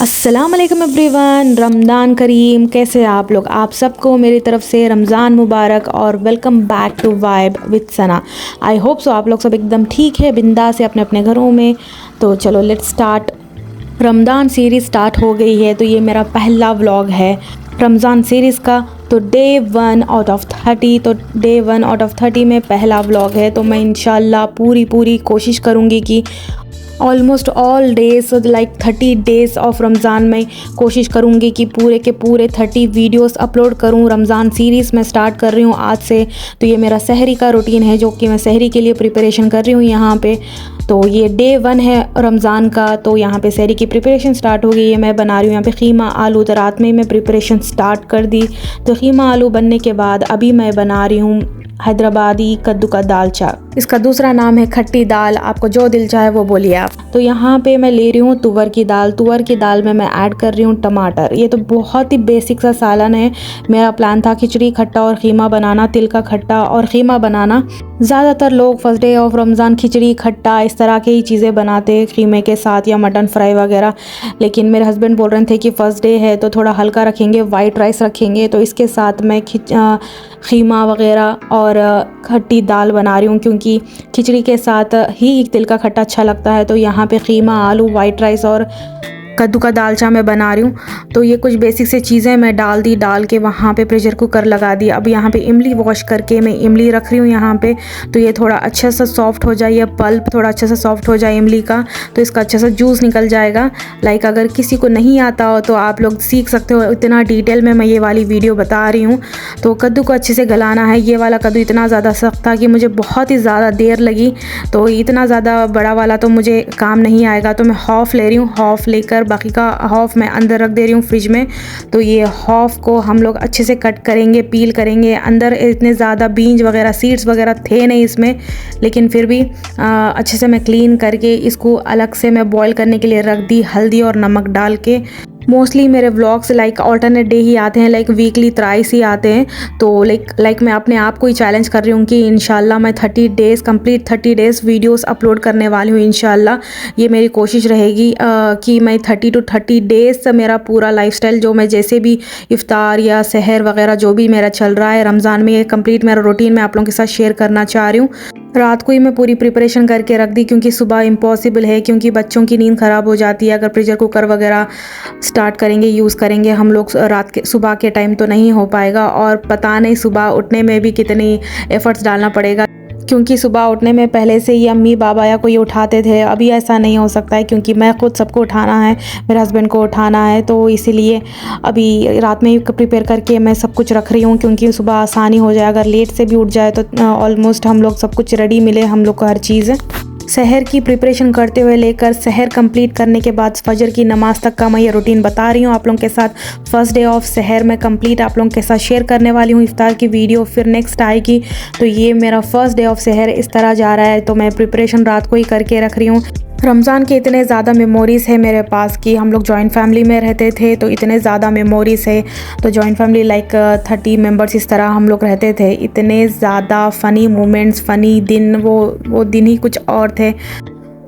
अस्सलामुअलैकुम एवरीवन, रमज़ान करीम। कैसे हैं आप लोग? आप सबको मेरी तरफ से रमज़ान मुबारक और welcome back to vibe with Sana. I hope so आप लोग सब एकदम ठीक है, बिंदास है अपने अपने घरों में। तो चलो let's start. Ramzan series start हो गई है, तो ये मेरा पहला व्लॉग है रमज़ान सीरीज़ का। तो डे 1 आउट ऑफ 30, तो डे 1 आउट ऑफ 30 में पहला व्लॉग है। तो मैं इंशाल्लाह पूरी कोशिश करूँगी कि almost all days like 30 days of Ramzan में कोशिश करूँगी कि पूरे के पूरे 30 वीडियोस अपलोड करूँ। रमज़ान सीरीज़ मैं स्टार्ट कर रही हूँ आज से। तो ये मेरा सहरी का रूटीन है, जो कि मैं सहरी के लिए प्रिपरेशन कर रही हूँ यहाँ पे। तो ये डे 1 है रमज़ान का। तो यहाँ पे सहरी की प्रिपरेशन स्टार्ट हो गई है। मैं बना रही हूँ यहाँ पे ख़ीमा आलू। तो रात में मैं प्रिपरेशन स्टार्ट कर दी। तो ख़ीमा आलू बनने के बाद अभी मैं बना रही हूँ हैदराबादी कद्दू का दाल चा। इसका दूसरा नाम है खट्टी दाल। आपको जो दिल चाहे वो बोलिए आप। तो यहाँ पे मैं ले रही हूँ तुअर की दाल। तुअर की दाल में मैं ऐड कर रही हूँ टमाटर। ये तो बहुत ही बेसिक सा सालन है। मेरा प्लान था खिचड़ी खट्टा और ख़ीमा बनाना, तिल का खट्टा और ख़ीमा बनाना। ज़्यादातर लोग फर्स्ट डे ऑफ रमज़ान खिचड़ी खट्टा इस तरह की ही चीज़ें बनाते हैं ख़ीमे के साथ या मटन फ्राई वगैरह। लेकिन मेरे हस्बैंड बोल रहे थे कि फ़र्स्ट डे है तो थोड़ा हल्का रखेंगे, वाइट राइस रखेंगे। तो इसके साथ मैं ख़ीमा वगैरह और खट्टी दाल बना रही हूँ, क्योंकि खिचड़ी के साथ ही तिल का खट्टा अच्छा लगता है। तो यहाँ पे ख़ीमा आलू, वाइट राइस और कद्दू का दालचा मैं बना रही हूँ। तो ये कुछ बेसिक से चीज़ें मैं डाल के वहाँ पे प्रेशर कुकर लगा दिया। अब यहाँ पे इमली वॉश करके मैं इमली रख रही हूँ यहाँ पे। तो ये थोड़ा अच्छा सा सॉफ्ट हो जाए, ये पल्प थोड़ा अच्छा सा सॉफ्ट हो जाए इमली का, तो इसका अच्छा सा जूस निकल जाएगा। लाइक अगर किसी को नहीं आता हो तो आप लोग सीख सकते हो। इतना डिटेल में मैं ये वाली वीडियो बता रही हूँ। तो कद्दू को अच्छे से गलाना है। ये वाला कद्दू इतना ज़्यादा सख्त था कि मुझे बहुत ही ज़्यादा देर लगी। तो इतना ज़्यादा बड़ा वाला तो मुझे काम नहीं आएगा। तो मैं हाफ़ ले रही हूँ, हाफ़ लेकर बाकी का हाफ मैं अंदर रख दे रही हूँ फ्रिज में। तो ये हाफ को हम लोग अच्छे से कट करेंगे, पील करेंगे। अंदर इतने ज़्यादा बीज वगैरह सीड्स वगैरह थे नहीं इसमें, लेकिन फिर भी अच्छे से मैं क्लीन करके इसको अलग से मैं बॉईल करने के लिए रख दी, हल्दी और नमक डाल के। मोस्टली मेरे व्लॉग्स लाइक ऑल्टरनेट डे ही आते हैं, लाइक वीकली थ्राइस ही आते हैं। तो लाइक मैं अपने आप को ही चैलेंज कर रही हूँ कि इंशाल्लाह मैं 30 days complete 30 days videos upload करने वाली हूँ। इंशाल्लाह ये मेरी कोशिश रहेगी कि मैं 30 to 30 डेज़ मेरा पूरा लाइफस्टाइल, जो मैं जैसे भी इफ्तार या सहर वगैरह जो भी मेरा चल रहा है रमज़ान में, ये कंप्लीट मेरा रूटीन मैं आप लोगों के साथ शेयर करना चाह रही हूँ। रात को ही मैं पूरी प्रिपरेशन करके रख दी, क्योंकि सुबह इम्पॉसिबल है, क्योंकि बच्चों की नींद ख़राब हो जाती है। अगर प्रेशर कुकर वगैरह स्टार्ट करेंगे, यूज़ करेंगे हम लोग सुबह के टाइम, तो नहीं हो पाएगा। और पता नहीं सुबह उठने में भी कितनी एफ़र्ट्स डालना पड़ेगा, क्योंकि सुबह उठने में पहले से ही अम्मी बाबा या कोई उठाते थे। अभी ऐसा नहीं हो सकता है, क्योंकि मैं खुद सबको उठाना है, मेरे हस्बैंड को उठाना है। तो इसीलिए अभी रात में ही प्रिपेयर करके मैं सब कुछ रख रही हूँ, क्योंकि सुबह आसानी हो जाए। अगर लेट से भी उठ जाए तो ऑलमोस्ट हम लोग सब कुछ रेडी मिले हम लोग को हर चीज़। सहर की प्रिपरेशन करते हुए लेकर सहर कंप्लीट करने के बाद फजर की नमाज तक का मैं ये रूटीन बता रही हूँ आप लोगों के साथ। फर्स्ट डे ऑफ सहर मैं कंप्लीट आप लोगों के साथ शेयर करने वाली हूँ। इफ्तार की वीडियो फिर नेक्स्ट आएगी। तो ये मेरा फर्स्ट डे ऑफ सहर इस तरह जा रहा है। तो मैं प्रिपरेशन रात को ही करके रख रही हूँ। रमज़ान के इतने ज़्यादा मेमोरीज़ है मेरे पास कि हम लोग जॉइंट फैमिली में रहते थे, तो इतने ज़्यादा मेमोरीज़ है। तो जॉइंट फैमिली लाइक 30 मेंबर्स इस तरह हम लोग रहते थे। इतने ज़्यादा फ़नी मोमेंट्स, फ़नी दिन, वो दिन ही कुछ और थे।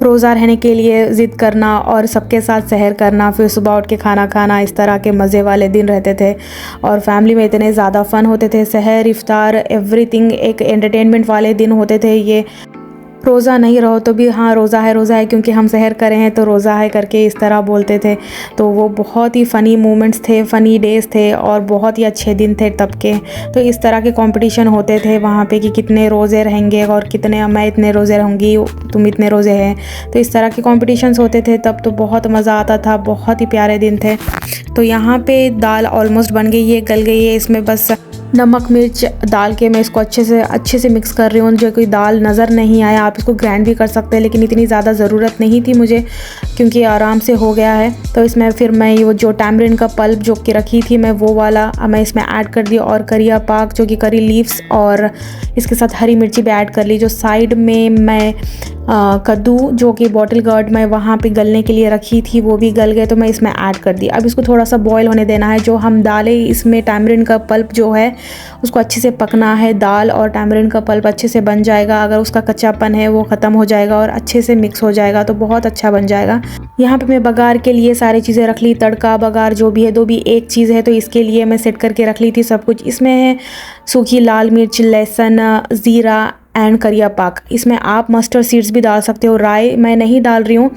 रोज़ा रहने के लिए ज़िद करना और सबके साथ सहर करना, फिर सुबह उठ के खाना खाना, इस तरह के मज़े वाले दिन रहते थे। और फैमिली में इतने ज़्यादा फ़न होते थे। सहर, इफ्तार, एवरीथिंग एक एंटरटेनमेंट वाले दिन होते थे ये। रोज़ा नहीं रहो तो भी हाँ रोज़ा है, क्योंकि हम सहर करें हैं तो रोज़ा है करके इस तरह बोलते थे। तो वो बहुत ही फ़नी मोमेंट्स थे, फ़नी डेज़ थे और बहुत ही अच्छे दिन थे तब के। तो इस तरह के कंपटीशन होते थे वहाँ पे कि कितने रोज़े रहेंगे और कितने, मैं इतने रोज़े रहूँगी, तुम इतने रोज़े हैं। तो इस तरह के कॉम्पिटिशन्स होते थे तब। तो बहुत मज़ा आता था, बहुत ही प्यारे दिन थे। तो यहाँ पे दाल ऑलमोस्ट बन गई है, गल गई है। इसमें बस नमक मिर्च डाल के मैं इसको अच्छे से मिक्स कर रही हूँ। जो कोई दाल नज़र नहीं आया, आप इसको ग्राइंड भी कर सकते हैं, लेकिन इतनी ज़्यादा ज़रूरत नहीं थी मुझे, क्योंकि आराम से हो गया है। तो इसमें फिर मैं वो जो टैमरिन का पल्प जो कि रखी थी मैं, वो वाला मैं इसमें ऐड कर दी। और करिया पाक जो कि करी लीव्स, और इसके साथ हरी मिर्ची भी ऐड कर ली। जो साइड में मैं कद्दू जो कि बॉटल गार्ड में वहाँ पे गलने के लिए रखी थी वो भी गल गए, तो मैं इसमें ऐड कर दी। अब इसको थोड़ा सा बॉईल होने देना है। जो हम डालें इसमें टैमरिंड का पल्प जो है उसको अच्छे से पकना है। दाल और टैमरिंड का पल्प अच्छे से बन जाएगा, अगर उसका कच्चापन है वो ख़त्म हो जाएगा और अच्छे से मिक्स हो जाएगा तो बहुत अच्छा बन जाएगा। यहाँ पे मैं बघार के लिए सारी चीज़ें रख ली, तड़का बघार जो भी है, दो भी एक चीज़ है तो इसके लिए मैं सेट करके रख ली थी सब कुछ। इसमें है सूखी लाल मिर्च, लहसुन, ज़ीरा एंड करिया पाक। इसमें आप मस्टर्ड सीड्स भी डाल सकते हो। राई मैं नहीं डाल रही हूँ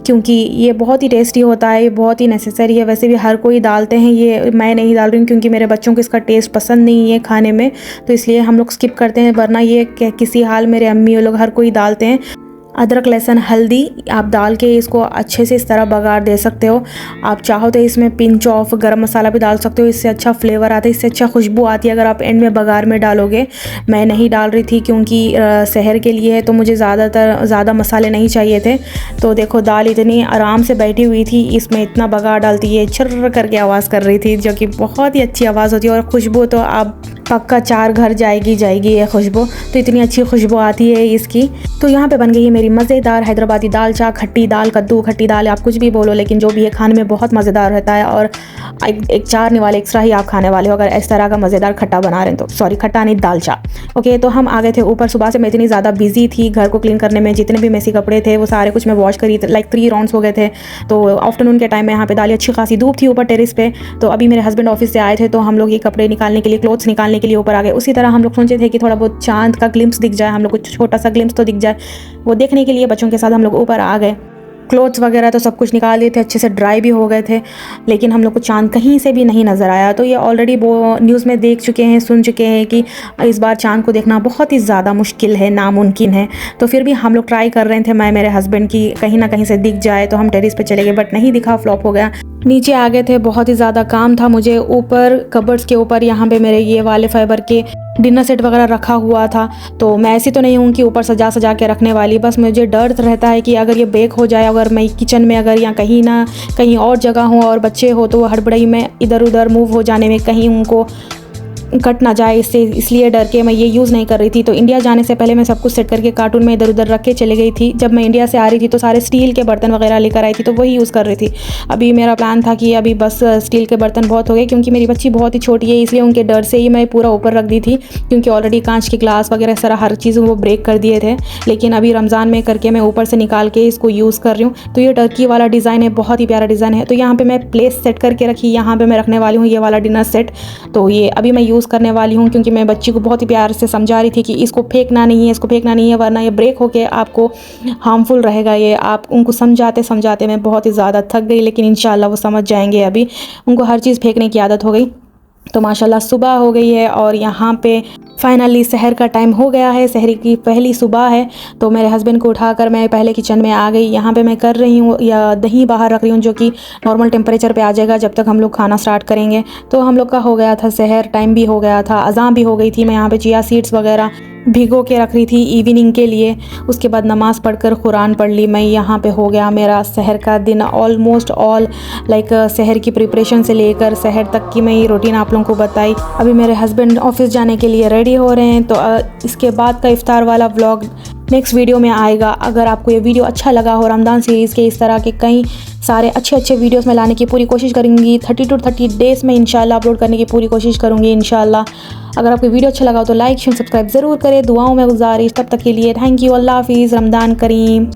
क्योंकि ये बहुत ही टेस्टी होता है, ये बहुत ही नेसेसरी है। वैसे भी हर कोई डालते हैं, ये मैं नहीं डाल रही हूँ क्योंकि मेरे बच्चों को इसका टेस्ट पसंद नहीं है खाने में, तो इसलिए हम लोग स्किप करते हैं। वरना ये किसी हाल मेरे अम्मी लोग हर कोई डालते हैं। अदरक, लहसुन, हल्दी आप डाल के इसको अच्छे से इस तरह बघार दे सकते हो। आप चाहो तो इसमें पिंच ऑफ गरम मसाला भी डाल सकते हो, इससे अच्छा फ्लेवर आता है, इससे अच्छा खुशबू आती है अगर आप एंड में बघार में डालोगे। मैं नहीं डाल रही थी क्योंकि शहर के लिए है तो मुझे ज़्यादा मसाले नहीं चाहिए थे। तो देखो दाल इतनी आराम से बैठी हुई थी, इसमें इतना बघार डालती है छर्र करके आवाज़ कर रही थी, जो कि बहुत ही अच्छी आवाज़ होती है। और खुशबू तो आप पक्का 4 घर जाएगी ये खुशबू, तो इतनी अच्छी खुशबू आती है इसकी। तो यहाँ पे बन गई है मेरी मज़ेदार हैदराबादी दाल चा। खट्टी दाल, कद्दू खट्टी दाल, आप कुछ भी बोलो, लेकिन जो भी है खाने में बहुत मज़ेदार रहता है। और एक 4 निवाले एक्स्ट्रा ही आप खाने वाले हो अगर इस तरह का मज़ेदार खट्टा बना रहे हैं तो। सॉरी, खट्टा नहीं, दाल चा। ओके, तो हम आ गए थे ऊपर। सुबह से मैं इतनी ज़्यादा बिजी थी घर को क्लीन करने में, जितने भी मेसी कपड़े थे वो सारे कुछ मैं वॉश करी, लाइक 3 राउंड्स हो गए थे। तो आफ्टरनून के टाइम में यहाँ पे डाली, अच्छी खासी धूप थी ऊपर टेरिस पे। तो अभी मेरे हस्बैंड ऑफिस से आए थे तो हम लोग ये कपड़े निकालने के लिए, क्लोथ्स निकालने के लिए ऊपर आ गए। उसी तरह हम लोग सोचे थे कि थोड़ा बहुत चांद का ग्लिम्स दिख जाए, हम लोग को छोटा सा ग्लिम्स तो दिख जाए, वो देखने के लिए बच्चों के साथ हम लोग ऊपर आ गए। क्लोथ्स वगैरह तो सब कुछ निकाल दिए थे, अच्छे से ड्राई भी हो गए थे, लेकिन हम लोग को चांद कहीं से भी नहीं नज़र आया। तो ये ऑलरेडी वो न्यूज़ में देख चुके हैं, सुन चुके हैं कि इस बार चांद को देखना बहुत ही ज़्यादा मुश्किल है, नामुमकिन है। तो फिर भी हम लोग ट्राई कर रहे थे, मैं मेरे हस्बैंड की, कहीं ना कहीं से दिख जाए। तो हम टेरिस पे चले गए बट नहीं दिखा, फ्लॉप हो गया। नीचे आ गए थे, बहुत ही ज़्यादा काम था मुझे ऊपर कबर्ड्स के ऊपर। यहाँ पे मेरे ये वाले फाइबर के डिनर सेट वगैरह रखा हुआ था। तो मैं ऐसी तो नहीं हूँ कि ऊपर सजा के रखने वाली, बस मुझे डर रहता है कि अगर ये ब्रेक हो जाए, अगर मैं किचन में अगर या कहीं ना कहीं और जगह हूँ और बच्चे हो तो वो हड़बड़ाई में इधर उधर मूव हो जाने में कहीं उनको कट ना जाए, इसलिए डर के मैं ये यूज़ नहीं कर रही थी। तो इंडिया जाने से पहले मैं सब कुछ सेट करके कार्टून में इधर उधर रख के चले गई थी। जब मैं इंडिया से आ रही थी तो सारे स्टील के बर्तन वगैरह लेकर आई थी, तो वही यूज़ कर रही थी। अभी मेरा प्लान था कि अभी बस स्टील के बर्तन बहुत हो गए, क्योंकि मेरी बच्ची बहुत ही छोटी है, इसलिए उनके डर से ही मैं पूरा ऊपर रख दी थी, क्योंकि ऑलरेडी कांच के ग्लास वगैरह सारा हर चीज़ वो ब्रेक कर दिए थे। लेकिन अभी रमज़ान में करके मैं ऊपर से निकाल के इसको यूज़ कर रही हूँ। तो ये टर्की वाला डिज़ाइन है, बहुत ही प्यारा डिज़ाइन है। तो यहाँ पर मैं प्लेस सेट करके रखी, यहाँ पर मैं रखने वाली हूँ ये वाला डिनर सेट। तो ये अभी मैं यूज़ करने वाली हूँ, क्योंकि मैं बच्ची को बहुत ही प्यार से समझा रही थी कि इसको फेंकना नहीं है, इसको फेंकना नहीं है, वरना ये ब्रेक होके आपको हार्मफुल रहेगा। ये आप उनको समझाते मैं बहुत ही ज़्यादा थक गई, लेकिन इंशाल्लाह वो समझ जाएंगे। अभी उनको हर चीज़ फेंकने की आदत हो गई। तो माशाल्लाह सुबह हो गई है और यहाँ पे फाइनली सहर का टाइम हो गया है, सहरी की पहली सुबह है। तो मेरे हस्बैंड को उठाकर मैं पहले किचन में आ गई। यहाँ पे मैं कर रही हूँ या दही बाहर रख रही हूँ, जो कि नॉर्मल टेम्परेचर पे आ जाएगा जब तक हम लोग खाना स्टार्ट करेंगे। तो हम लोग का हो गया था सहर, टाइम भी हो गया था, अज़ान भी हो गई थी। मैं यहाँ पे चिया सीड्स वगैरह भिगो के रख रही थी इवनिंग के लिए। उसके बाद नमाज़ पढ़कर कुरान पढ़ ली मैं। यहाँ पे हो गया मेरा सहर का दिन ऑलमोस्ट ऑल, लाइक सहर की प्रिपरेशन से लेकर सहर तक की मैं ये रूटीन आप लोगों को बताई। अभी मेरे हस्बैंड ऑफिस जाने के लिए रेडी हो रहे हैं, तो इसके बाद का इफ्तार वाला व्लॉग नेक्स्ट वीडियो में आएगा। अगर आपको ये वीडियो अच्छा लगा हो, रमज़ान सीरीज़ के इस तरह के कई सारे अच्छे वीडियोस में लाने की पूरी कोशिश करूँगी। 30 to 30 डेज़ में इंशाल्लाह अपलोड करने की पूरी कोशिश करूँगी इंशाल्लाह। अगर आपको वीडियो अच्छा लगा हो तो लाइक शेयर सब्सक्राइब ज़रूर करें। दुआओं में गुजारिश, तब तक के लिए थैंक यू, अल्लाह हाफिज़, रमज़ान करीम।